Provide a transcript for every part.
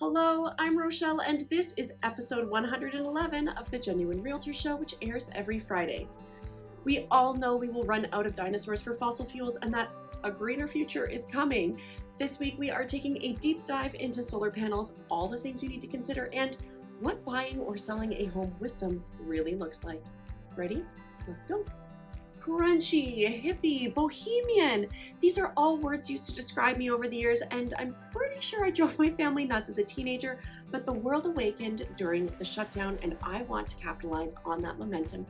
Hello, I'm Rochelle, and this is episode 111 of the Genuine Realtor Show, which airs every Friday. We all know we will run out of dinosaurs for fossil fuels and that a greener future is coming. This week, we are taking a deep dive into solar panels, all the things you need to consider, and what buying or selling a home with them really looks like. Ready? Let's go. Crunchy, hippie, bohemian. These are all words used to describe me over the years, and I'm pretty sure I drove my family nuts as a teenager, but the world awakened during the shutdown, and I want to capitalize on that momentum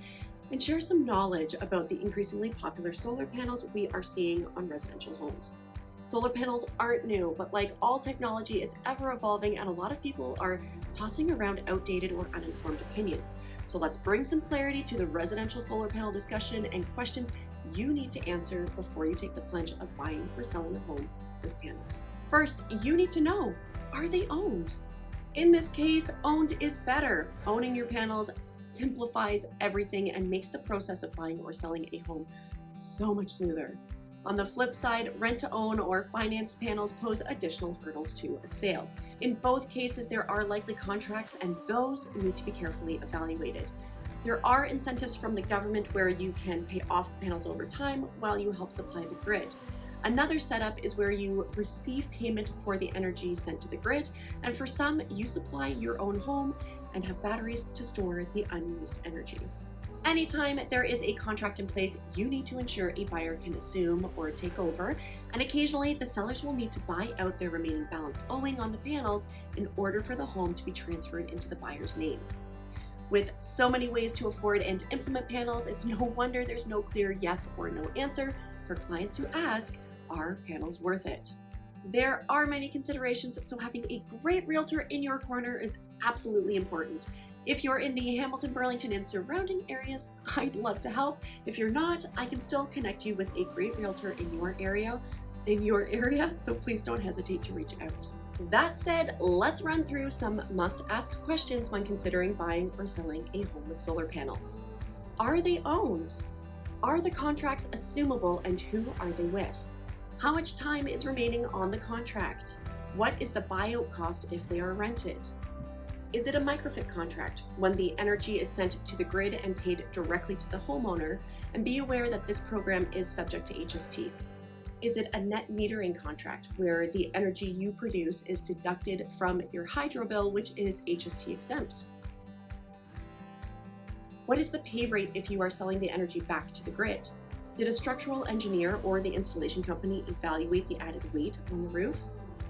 and share some knowledge about the increasingly popular solar panels we are seeing on residential homes. Solar panels aren't new, but like all technology, it's ever evolving, and a lot of people are tossing around outdated or uninformed opinions. So let's bring some clarity to the residential solar panel discussion and questions you need to answer before you take the plunge of buying or selling a home with panels. First, you need to know, are they owned? In this case, owned is better. Owning your panels simplifies everything and makes the process of buying or selling a home so much smoother. On the flip side, rent-to-own or financed panels pose additional hurdles to a sale. In both cases, there are likely contracts, and those need to be carefully evaluated. There are incentives from the government where you can pay off the panels over time while you help supply the grid. Another setup is where you receive payment for the energy sent to the grid, and for some, you supply your own home and have batteries to store the unused energy. Anytime there is a contract in place, you need to ensure a buyer can assume or take over, and occasionally the sellers will need to buy out their remaining balance owing on the panels in order for the home to be transferred into the buyer's name. With so many ways to afford and implement panels, it's no wonder there's no clear yes or no answer for clients who ask, are panels worth it? There are many considerations, so having a great realtor in your corner is absolutely important. If you're in the Hamilton, Burlington, and surrounding areas, I'd love to help. If you're not, I can still connect you with a great realtor in your area, so please don't hesitate to reach out. That said, let's run through some must-ask questions when considering buying or selling a home with solar panels. Are they owned? Are the contracts assumable, and who are they with? How much time is remaining on the contract? What is the buyout cost if they are rented? Is it a microfit contract, when the energy is sent to the grid and paid directly to the homeowner? And be aware that this program is subject to HST. Is it a net metering contract, where the energy you produce is deducted from your hydro bill, which is HST exempt? What is the pay rate if you are selling the energy back to the grid? Did a structural engineer or the installation company evaluate the added weight on the roof?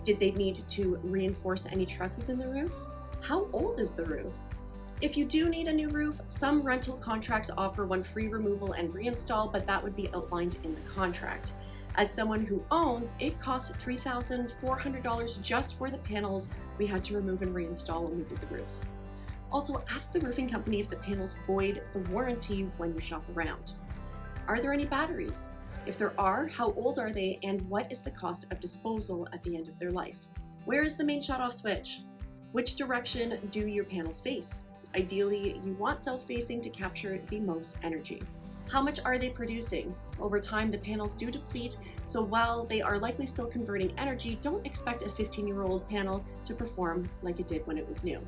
Did they need to reinforce any trusses in the roof? How old is the roof? If you do need a new roof, some rental contracts offer one free removal and reinstall, but that would be outlined in the contract. As someone who owns, it cost $3,400 just for the panels we had to remove and reinstall when we did the roof. Also, ask the roofing company if the panels void the warranty when you shop around. Are there any batteries? If there are, how old are they, and what is the cost of disposal at the end of their life? Where is the main shutoff switch? Which direction do your panels face? Ideally, you want south-facing to capture the most energy. How much are they producing? Over time, the panels do deplete, so while they are likely still converting energy, don't expect a 15-year-old panel to perform like it did when it was new.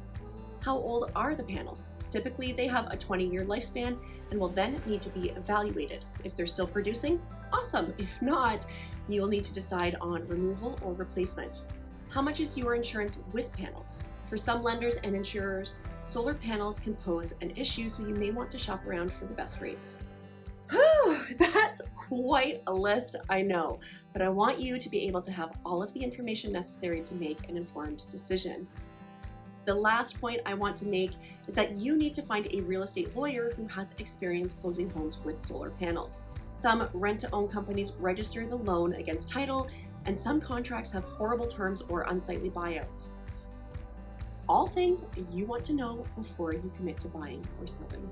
How old are the panels? Typically, they have a 20-year lifespan and will then need to be evaluated. If they're still producing, awesome. If not, you'll need to decide on removal or replacement. How much is your insurance with panels? For some lenders and insurers, solar panels can pose an issue, so you may want to shop around for the best rates. That's quite a list, I know, but I want you to be able to have all of the information necessary to make an informed decision. The last point I want to make is that you need to find a real estate lawyer who has experience closing homes with solar panels. Some rent-to-own companies register the loan against title, and some contracts have horrible terms or unsightly buyouts. All things you want to know before you commit to buying or selling.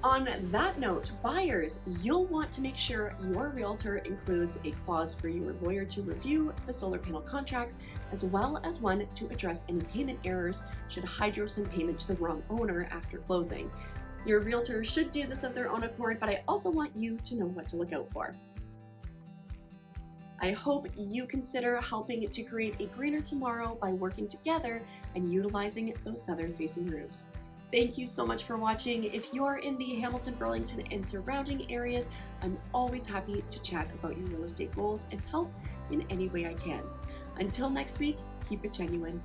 On that note, buyers, you'll want to make sure your realtor includes a clause for your lawyer to review the solar panel contracts, as well as one to address any payment errors should hydro send payment to the wrong owner after closing. Your realtor should do this of their own accord, but I also want you to know what to look out for. I hope you consider helping to create a greener tomorrow by working together and utilizing those southern-facing roofs. Thank you so much for watching. If you're in the Hamilton, Burlington, and surrounding areas, I'm always happy to chat about your real estate goals and help in any way I can. Until next week, keep it genuine.